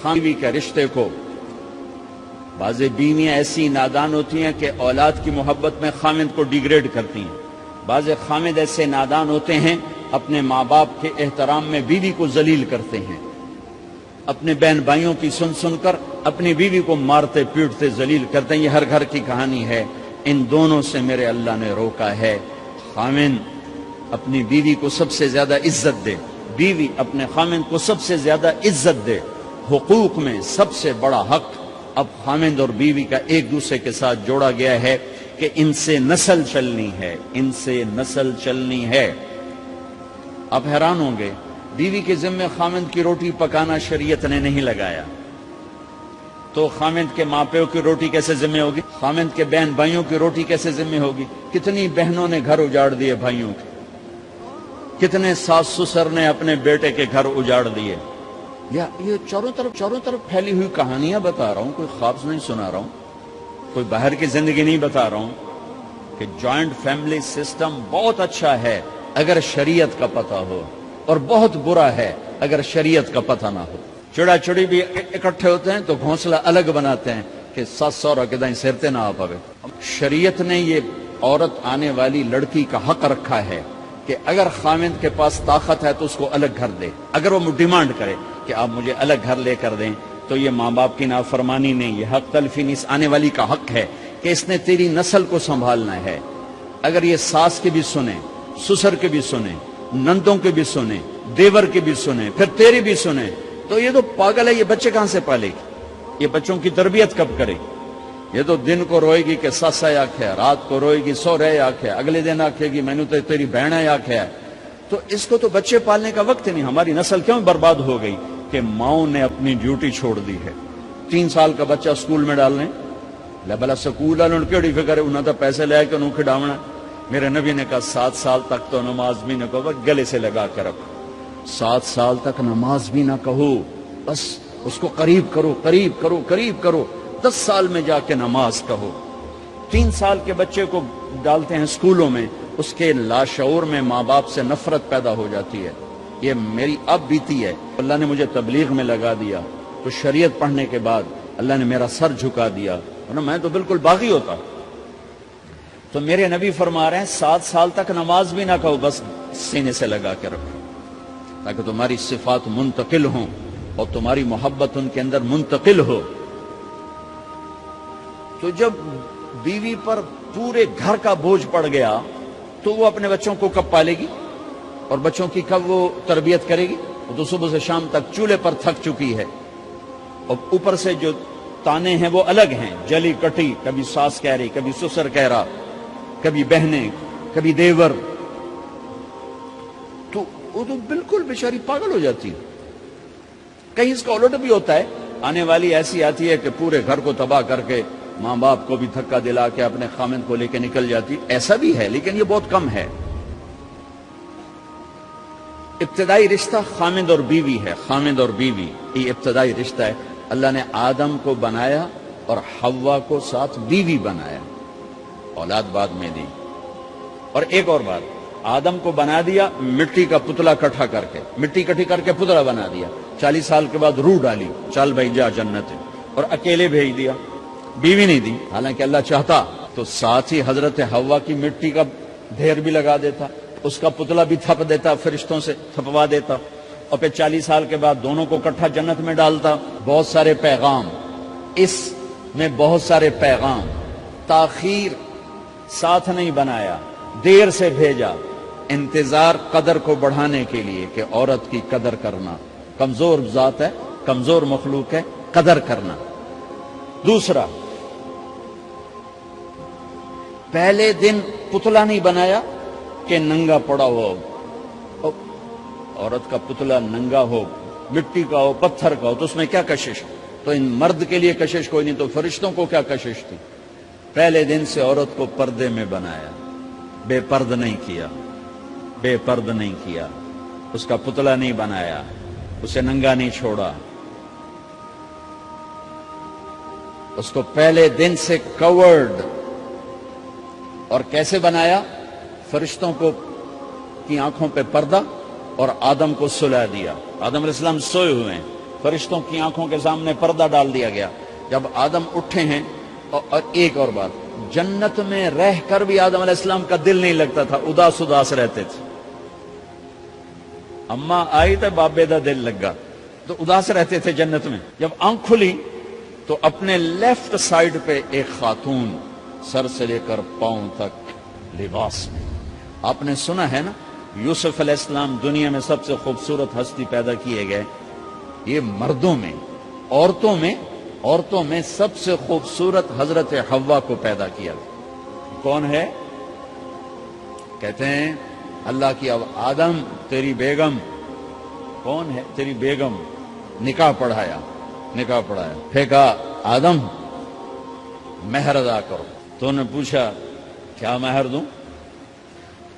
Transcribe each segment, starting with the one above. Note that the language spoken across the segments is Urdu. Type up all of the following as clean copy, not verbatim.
بیوی کے رشتے کو بعض بیویاں ایسی نادان ہوتی ہیں کہ اولاد کی محبت میں خامد کو ڈیگریڈ کرتی ہیں، بعض خامد ایسے نادان ہوتے ہیں اپنے ماں باپ کے احترام میں بیوی کو ذلیل کرتے ہیں، اپنے بہن بھائیوں کی سن سن کر اپنی بیوی کو مارتے پیٹتے ذلیل کرتے ہیں۔ یہ ہر گھر کی کہانی ہے، ان دونوں سے میرے اللہ نے روکا ہے۔ خامد اپنی بیوی کو سب سے زیادہ عزت دے، بیوی اپنے خامد کو سب سے زیادہ عزت دے۔ حقوق میں سب سے بڑا حق اب خامد اور بیوی کا ایک دوسرے کے ساتھ جوڑا گیا ہے کہ ان سے نسل چلنی ہے، ان سے نسل چلنی ہے۔ آپ حیران ہوں گے، بیوی کے ذمہ خامد کی روٹی پکانا شریعت نے نہیں لگایا، تو خامد کے ماں پیو کی روٹی کیسے ذمہ ہوگی؟ خامد کے بہن بھائیوں کی روٹی کیسے ذمہ ہوگی؟ کتنی بہنوں نے گھر اجاڑ دیے بھائیوں کے، کتنے ساس سسر نے اپنے بیٹے کے گھر اجاڑ دیے۔ یہ چاروں طرف پھیلی ہوئی کہانیاں بتا رہا ہوں، کوئی خواب نہیں سنا رہا ہوں، کوئی باہر کی زندگی نہیں بتا رہا ہوں کہ جوائنٹ فیملی سسٹم بہت اچھا ہے اگر شریعت کا پتہ ہو، اور بہت برا ہے اگر شریعت کا پتہ نہ ہو۔ چڑا چڑی بھی اکٹھے ہوتے ہیں تو گھونسلہ الگ بناتے ہیں کہ ساس سورا کے دائیں سرتے نہ آ پاوے۔ شریعت نے یہ عورت آنے والی لڑکی کا حق رکھا ہے کہ اگر خامد کے پاس طاقت ہے تو اس کو الگ گھر دے، اگر وہ ڈیمانڈ کرے کہ آپ مجھے الگ گھر لے کر دیں، تو یہ ماں باپ کی نافرمانی نہیں، یہ حق تلفی نہیں، اس آنے والی کا حق ہے کہ اس نے تیری نسل کو سنبھالنا ہے۔ اگر یہ ساس کے بھی سنیں، سسر کے بھی سنیں، نندوں کے بھی سنیں، دیور کے بھی سنیں، پھر تیری بھی سنیں، تو یہ تو پاگل ہے، یہ بچے کہاں سے پالے گی؟ یہ بچوں کی تربیت کب کرے گی؟ یہ تو دن کو روئے گی کہ سس ہے آکھے، رات کو روئے گی سو رہے آکھے، اگلے دن آکھے گی میں نے تو تیری بہن ہے آکھے ہے۔ تو اس کو تو بچے پالنے کا وقت نہیں۔ ہماری نسل کیوں برباد ہو گئی؟ کہ ماؤں نے اپنی ڈیوٹی چھوڑ دی ہے۔ 3 سال کا بچہ سکول میں ڈالنے لے، بلا سکول والوں کیڑی فکر ہے، انہوں نے پیسے لے کے انہوں کھڈاونا۔ میرے نبی نے کہا 7 سال تک تو نماز بھی نہ کہو، گلے سے لگا کے رکھو۔ 7 سال تک نماز بھی نہ کہو، بس اس کو قریب کرو قریب کرو قریب کرو، 10 سال میں جا کے نماز کہو۔ 3 سال کے بچے کو ڈالتے ہیں سکولوں میں، اس کے لاشعور میں ماں باپ سے نفرت پیدا ہو جاتی ہے۔ یہ میری اب بیتی ہے، اللہ نے مجھے تبلیغ میں لگا دیا تو شریعت پڑھنے کے بعد اللہ نے میرا سر جھکا دیا، ورنہ میں تو بالکل باغی ہوتا۔ تو میرے نبی فرما رہے ہیں 7 سال تک نماز بھی نہ کہو، بس سینے سے لگا کے رکھو تاکہ تمہاری صفات منتقل ہوں اور تمہاری محبت ان کے اندر منتقل ہو۔ تو جب بیوی پر پورے گھر کا بوجھ پڑ گیا تو وہ اپنے بچوں کو کب پالے گی اور بچوں کی کب وہ تربیت کرے گی؟ وہ تو صبح سے شام تک چولہے پر تھک چکی ہے، اور اوپر سے جو تانے ہیں وہ الگ ہیں، جلی کٹی، کبھی ساس کہہ رہی، کبھی سسر کہہ رہا، کبھی بہنیں، کبھی دیور، تو وہ تو بالکل بیچاری پاگل ہو جاتی ہے۔ کہیں اس کا الٹ بھی ہوتا ہے، آنے والی ایسی آتی ہے کہ پورے گھر کو تباہ کر کے ماں باپ کو بھی دھکا دلا کے اپنے خامد کو لے کے نکل جاتی، ایسا بھی ہے لیکن یہ بہت کم ہے۔ ابتدائی رشتہ خامد اور بیوی ہے، خامد اور بیوی یہ ابتدائی رشتہ ہے۔ اللہ نے آدم کو بنایا اور حوا کو ساتھ بیوی بنایا، اولاد بعد میں دی۔ اور ایک اور بات، آدم کو بنا دیا مٹی کا پتلا کٹھا کر کے، مٹی کٹھی کر کے پتلا بنا دیا، 40 سال کے بعد روح ڈالی، چل بھائی جا جنت ہے، اور اکیلے بھیج دیا، بیوی نہیں دی۔ حالانکہ اللہ چاہتا تو ساتھ ہی حضرت حوا کی مٹی کا ڈھیر بھی لگا دیتا، اس کا پتلا بھی تھپ دیتا، فرشتوں سے تھپوا دیتا، اور پھر 40 سال کے بعد دونوں کو کٹھا جنت میں ڈالتا۔ بہت سارے پیغام، اس میں بہت سارے پیغام، تاخیر ساتھ نہیں بنایا، دیر سے بھیجا، انتظار قدر کو بڑھانے کے لیے کہ عورت کی قدر کرنا، کمزور ذات ہے، کمزور مخلوق ہے، قدر کرنا۔ دوسرا، پہلے دن پتلا نہیں بنایا کہ ننگا پڑا ہو، عورت کا پتلا ننگا ہو، مٹی کا ہو، پتھر کا ہو، تو اس میں کیا کشش؟ تو ان مرد کے لیے کشش کوئی نہیں، تو فرشتوں کو کیا کشش تھی؟ پہلے دن سے عورت کو پردے میں بنایا، بے پرد نہیں کیا، بے پرد نہیں کیا، اس کا پتلا نہیں بنایا، اسے ننگا نہیں چھوڑا، اس کو پہلے دن سے کورڈ۔ اور کیسے بنایا؟ فرشتوں کو کی آنکھوں پہ پردہ اور آدم کو سلا دیا۔ آدم علیہ السلام سوئے ہوئے ہیں، فرشتوں کی آنکھوں کے سامنے پردہ ڈال دیا گیا. جب آدم اٹھے ہیں. اور ایک اور بات, جنت میں رہ کر بھی آدم علیہ السلام کا دل نہیں لگتا تھا, اداس رہتے تھے. اماں آئی تو بابے دا دل لگا, تو اداس رہتے تھے جنت میں. جب آنکھ کھلی تو اپنے لیفٹ سائیڈ پہ ایک خاتون سر سے لے کر پاؤں تک لباس میں. آپ نے سنا ہے نا, یوسف علیہ السلام دنیا میں سب سے خوبصورت ہستی پیدا کیے گئے. یہ مردوں میں, عورتوں میں سب سے خوبصورت حضرت حوا کو پیدا کیا. کون ہے؟ کہتے ہیں اللہ کی آدم تیری بیگم. کون ہے تیری بیگم؟ نکاح پڑھایا. پھر کہا آدم مہر ادا کرو. تو نے پوچھا کیا مہر دوں؟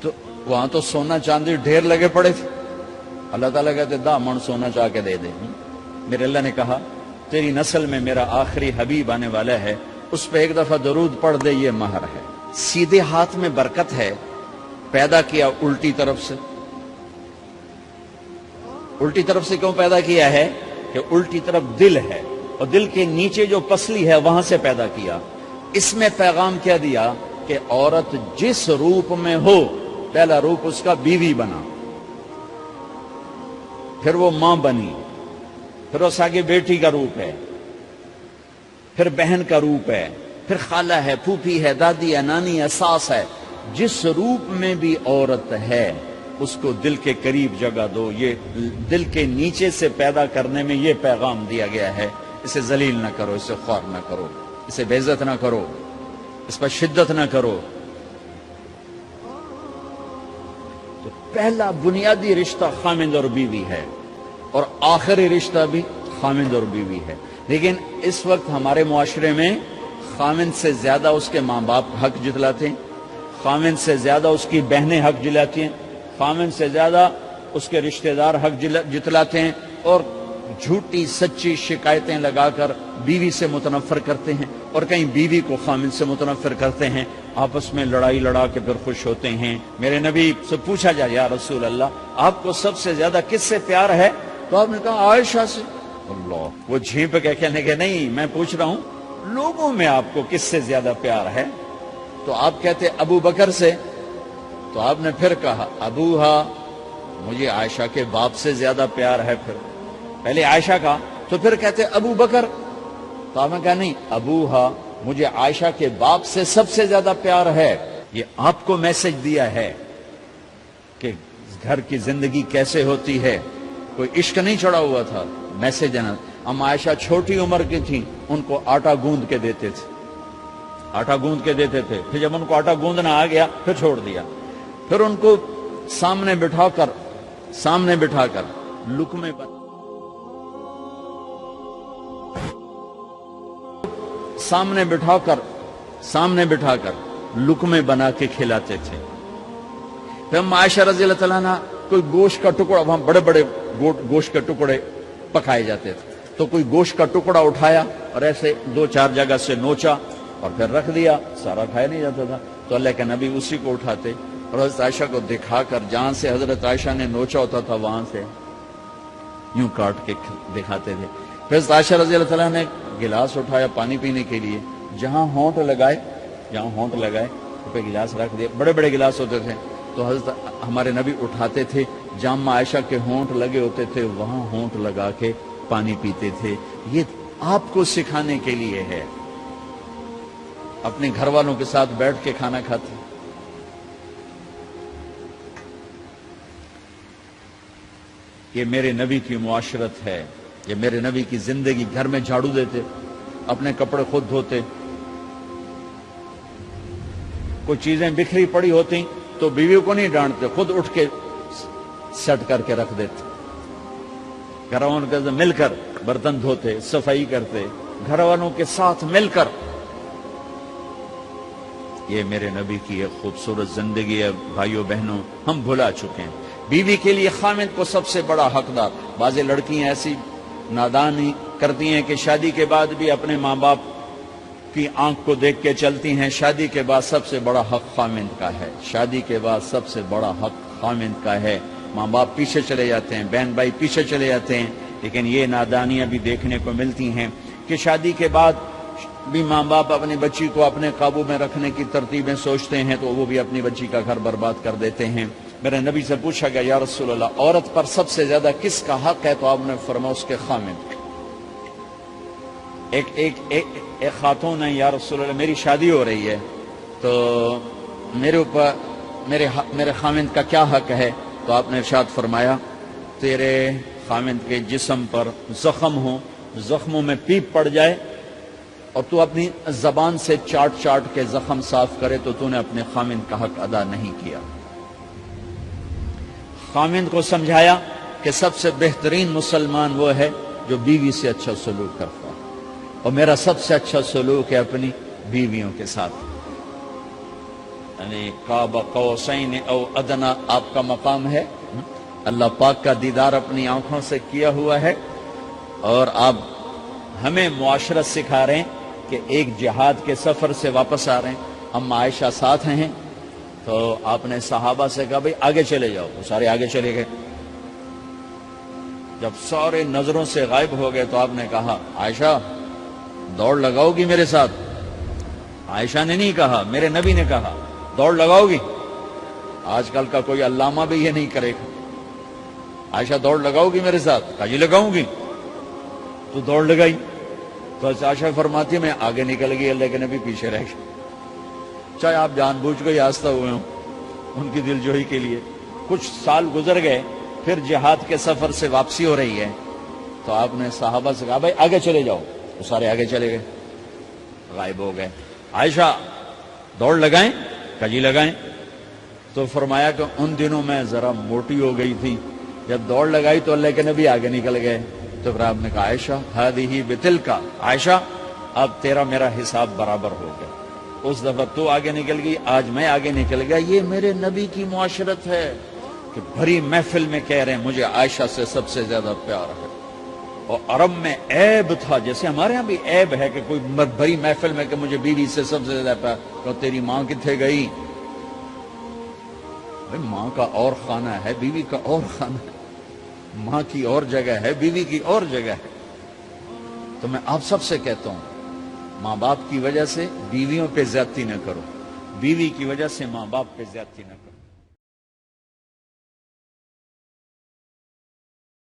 تو وہاں تو سونا چاندی ڈھیر لگے پڑے تھے. اللہ تعالیٰ کہتے دا من سونا چاہ کے دے دے. میرے اللہ نے کہا تیری نسل میں میرا آخری حبیب آنے والا ہے, اس پہ ایک دفعہ درود پڑھ دے, یہ مہر ہے. سیدھے ہاتھ میں برکت ہے. پیدا کیا الٹی طرف سے. الٹی طرف سے کیوں پیدا کیا ہے؟ کہ الٹی طرف دل ہے, اور دل کے نیچے جو پسلی ہے وہاں سے پیدا کیا. اس میں پیغام کیا دیا کہ عورت جس روپ میں ہو, پہلا روپ اس کا بیوی بنا, پھر وہ ماں بنی, پھر اس آگے بیٹی کا روپ ہے, پھر بہن کا روپ ہے, پھر خالہ ہے, پھوپھی ہے, دادی ہے, نانی ہے, ساس ہے. جس روپ میں بھی عورت ہے اس کو دل کے قریب جگہ دو. یہ دل کے نیچے سے پیدا کرنے میں یہ پیغام دیا گیا ہے. اسے ذلیل نہ کرو, اسے خوار نہ کرو, اسے بے عزت نہ کرو, اس پر شدت نہ کرو. تو پہلا بنیادی رشتہ خامند اور بیوی ہے, اور آخری رشتہ بھی خامند اور بیوی ہے. لیکن اس وقت ہمارے معاشرے میں خامند سے زیادہ اس کے ماں باپ حق جتلاتے ہیں, خامند سے زیادہ اس کی بہنیں حق جلاتی ہیں, خامند سے زیادہ اس کے رشتہ دار حق جتلاتے ہیں, اور جھوٹی سچی شکایتیں لگا کر بیوی سے متنفر کرتے ہیں, اور کہیں بیوی کو خامند سے متنفر کرتے ہیں. آپس میں لڑائی لڑا کے پھر خوش ہوتے ہیں. میرے نبی سے پوچھا جائے یا رسول اللہ آپ کو سب سے زیادہ کس سے پیار ہے؟ تو آپ نے کہا عائشہ سے. اللہ, وہ جھینپ کے کہنے کے نہیں, میں پوچھ رہا ہوں لوگوں میں آپ کو کس سے زیادہ پیار ہے؟ تو آپ کہتے ابو بکر سے. تو آپ نے پھر کہا ابوہا, مجھے عائشہ کے باپ سے زیادہ پیار ہے. پھر پہلے عائشہ کا, تو پھر کہتے ابو بکر. تو آپ نے کہا نہیں, ابوہا, مجھے عائشہ کے باپ سے سب سے زیادہ پیار ہے. یہ آپ کو میسج دیا ہے کہ گھر کی زندگی کیسے ہوتی ہے. کوئی عشق نہیں چڑھا ہوا تھا, میسج ہے نا. ہم عائشہ چھوٹی عمر کی تھیں, ان کو آٹا گوندھ کے دیتے تھے, آٹا گوندھ کے دیتے تھے. پھر جب ان کو آٹا گوندھنا آ گیا پھر چھوڑ دیا. پھر ان کو سامنے بٹھا کر لقمے پر سامنے بٹھا کر لقمے بنا کے کھلاتے تھے. پھر ہم عائشہ رضی اللہ تعالیٰ عنہ کوئی گوشت کا ٹکڑا, وہاں بڑے بڑے گوشت کے ٹکڑے پکائے جاتے تھے, تو کوئی گوشت کا ٹکڑا اٹھایا اور ایسے 2-4 جگہ سے نوچا اور پھر رکھ دیا. سارا کھایا نہیں جاتا تھا, تو اللہ کے نبی اسی کو اٹھاتے اور حضرت عائشہ کو دکھا کر, جہاں سے حضرت عائشہ نے نوچا ہوتا تھا وہاں سے یوں کاٹ کے دکھاتے تھے. پھر حضرت عائشہ رضی اللہ تعالیٰ نے گلاس اٹھایا پانی پینے کے لیے, جہاں ہونٹ لگائے پہ گلاس رکھ دیا. بڑے بڑے گلاس ہوتے تھے, تو حضرت ہمارے نبی اٹھاتے تھے, جہاں عائشہ کے ہونٹ لگے ہوتے تھے وہاں ہونٹ لگا کے پانی پیتے تھے. یہ آپ کو سکھانے کے لیے ہے. اپنے گھر والوں کے ساتھ بیٹھ کے کھانا کھاتے. یہ میرے نبی کی معاشرت ہے, یہ میرے نبی کی زندگی. گھر میں جھاڑو دیتے, اپنے کپڑے خود دھوتے, کوئی چیزیں بکھری پڑی ہوتی تو بیوی کو نہیں ڈانٹتے, خود اٹھ کے سیٹ کر کے رکھ دیتے. گھر والوں کے ساتھ مل کر برتن دھوتے, صفائی کرتے, گھر والوں کے ساتھ مل کر. یہ میرے نبی کی ایک خوبصورت زندگی ہے. بھائیوں بہنوں, ہم بھلا چکے ہیں. بیوی کے لیے خامد کو سب سے بڑا حقدار. بعض لڑکیاں ایسی نادانی کرتی ہیں کہ شادی کے بعد بھی اپنے ماں باپ کی آنکھ کو دیکھ کے چلتی ہیں. شادی کے بعد سب سے بڑا حق خامد کا ہے. شادی کے بعد سب سے بڑا حق خامد کا ہے. ماں باپ پیچھے چلے جاتے ہیں, بہن بھائی پیچھے چلے جاتے ہیں, لیکن یہ نادانیاں بھی دیکھنے کو ملتی ہیں کہ شادی کے بعد بھی ماں باپ اپنی بچی کو اپنے قابو میں رکھنے کی ترتیبیں سوچتے ہیں تو وہ بھی اپنی بچی کا گھر برباد کر دیتے ہیں۔ میرے نبی سے پوچھا گیا یا رسول اللہ عورت پر سب سے زیادہ کس کا حق ہے؟ تو آپ نے فرمایا اس کے خامد۔ ایک خاتون ہے، یا رسول اللہ میری شادی ہو رہی ہے تو میرے اوپر میرے خامد کا کیا حق ہے؟ تو آپ نے ارشاد فرمایا تیرے خامد کے جسم پر زخم ہو، زخموں میں پیپ پڑ جائے اور تو اپنی زبان سے چاٹ چاٹ کے زخم صاف کرے تو تو نے اپنے خامد کا حق ادا نہیں کیا۔ خامد کو سمجھایا کہ سب سے بہترین مسلمان وہ ہے جو بیوی سے اچھا سلوک کرتا ہے، اور میرا سب سے اچھا سلوک ہے اپنی بیویوں کے ساتھ، یعنی قاب قوسین او ادنا آپ کا مقام ہے۔ اللہ پاک کا دیدار اپنی آنکھوں سے کیا ہوا ہے، اور آپ ہمیں معاشرت سکھا رہے ہیں کہ ایک جہاد کے سفر سے واپس آ رہے ہیں، اما عائشہ ساتھ ہیں، تو آپ نے صحابہ سے کہا بھئی آگے چلے جاؤ، وہ سارے آگے چلے گئے۔ جب سارے نظروں سے غائب ہو گئے تو آپ نے کہا عائشہ دوڑ لگاؤ گی میرے ساتھ؟ عائشہ نے نہیں کہا، میرے نبی نے کہا دوڑ لگاؤ گی؟ آج کل کا کوئی علامہ بھی یہ نہیں کرے گا۔ عائشہ دوڑ لگاؤ گی میرے ساتھ؟ کہا جی لگاؤں گی۔ تو دوڑ لگائی تو عائشہ فرماتی میں آگے نکل گئی، اللہ کے نبی پیچھے رہ گئے، چاہے آپ جان بوجھ کے آستہ ہوئے ہوں ان کی دل جوئی کے لیے۔ کچھ سال گزر گئے، پھر جہاد کے سفر سے واپسی ہو رہی ہے تو آپ نے صحابہ سے کہا بھائی آگے چلے جاؤ، وہ سارے آگے چلے گئے، غائب ہو گئے۔ عائشہ دوڑ لگائیں؟ کہا جی لگائیں۔ تو فرمایا کہ ان دنوں میں ذرا موٹی ہو گئی تھی، جب دوڑ لگائی تو اللہ کے نبی آگے نکل گئے، تو پھر آپ نے کہا عائشہ ہذہ بتلک، عائشہ اب تیرا میرا حساب برابر ہو گیا، اس دفعہ تو آگے نکل گئی، آج میں آگے نکل گیا۔ یہ میرے نبی کی معاشرت ہے کہ بھری محفل میں کہہ رہے ہیں مجھے عائشہ سے سب سے زیادہ پیار ہے۔ اور عرب میں عیب تھا، جیسے ہمارے ہاں بھی عیب ہے کہ کوئی بھری محفل میں کہ مجھے بیوی سے سب سے زیادہ پیار، تو تیری ماں کتنے گئی؟ ماں کا اور خانہ ہے، بیوی کا اور خانہ ہے، ماں کی اور جگہ ہے، بیوی کی اور جگہ ہے۔ تو میں آپ سب سے کہتا ہوں ماں باپ کی وجہ سے بیویوں پہ زیادتی نہ کرو، بیوی کی وجہ سے ماں باپ پہ زیادتی نہ کرو۔